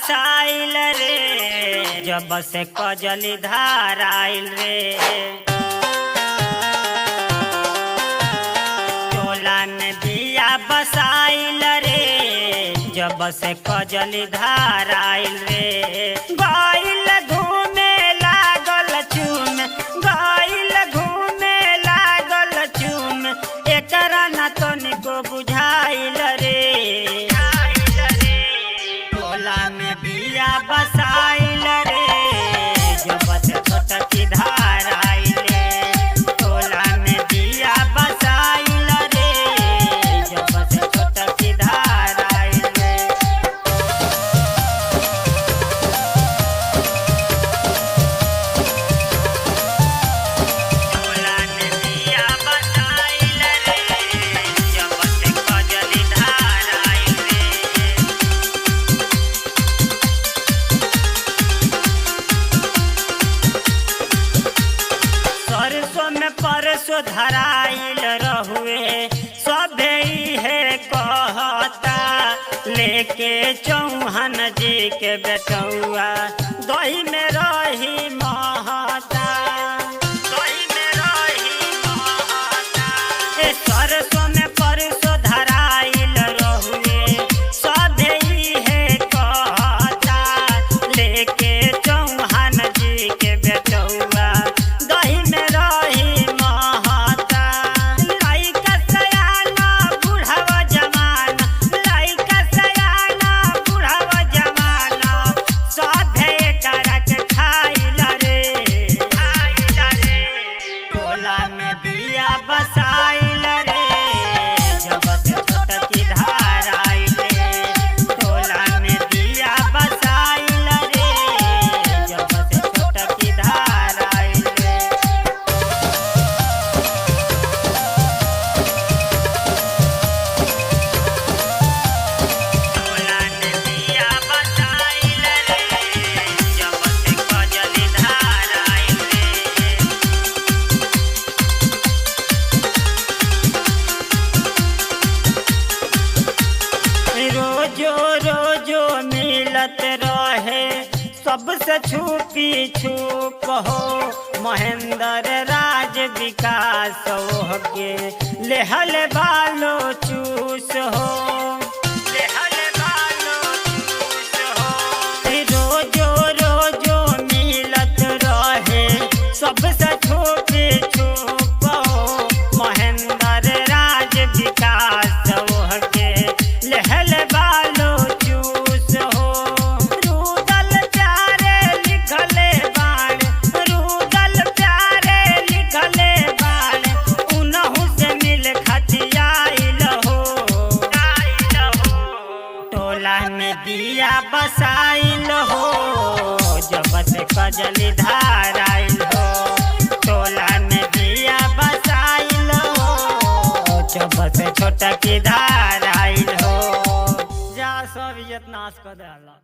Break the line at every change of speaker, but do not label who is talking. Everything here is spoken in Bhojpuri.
बसाइल रे, जब से कजली धार आइल रे। टोला में बिया बसाइल रे, जब से कजली धार आइल रे। गइल घूमे लागल चूम, गइल घूमे लागल चूम, एकरा न तनिको बुझाइल रे। टोला में बिया बसाइल रे, जब से छोटकी धार आइल रे। टोला में बिया बसाइल रे, जब से छोटकी धार आइल रे। टोला में बिया बसाइल रे, जब से कजली धार आइल रे। सरसों में परसों धराइल रहुए, सभे इहे कहता। लेके चौहान जी के बेटौआ, दही में रही महता, दही में रही महता। ए सरसों में परसों धराइल रहुए, सभे इहे कहता। लेके चौहान जी के बेटौआ, दही में रही महता। लइका सयाना बुढ़ावा जमाना, लइका सयाना बुढ़ावा जमाना, सभे एकरा के खाइल रे, खाइल रे। टोला में बिया बसाइल रे, जब से छोटकी धार आइल रे। टोला में बिया बसाइल रे, जब से छोटकी धार आइल रे। टोला में बिया बसाइल रे, जब से कजली धार आइल रे। रोजो रोजो मिलत रहे, सबसे छुपी छुप हो। महेंद्र राज विकास हो के लेहल बालो चूस हो, लेहल बालो चूस हो। रोजो रोजो मिलत रहे, सबसे छुपी छुप हो। महेंद्र राज विकास हो के लेहल बालो चूस हो। रूदल प्यारे लिखले बाण, रूदल प्यारे लिखले बाण, उनहु से मिल खतियाइल हो, आइल हो। टोला में बिया बसाइल हो, जब से कजली धार आइल हो। टोला में बिया बसाइल हो, जब से छोटकी धार आइल हो। जा सब इज्जत नाश कर देला।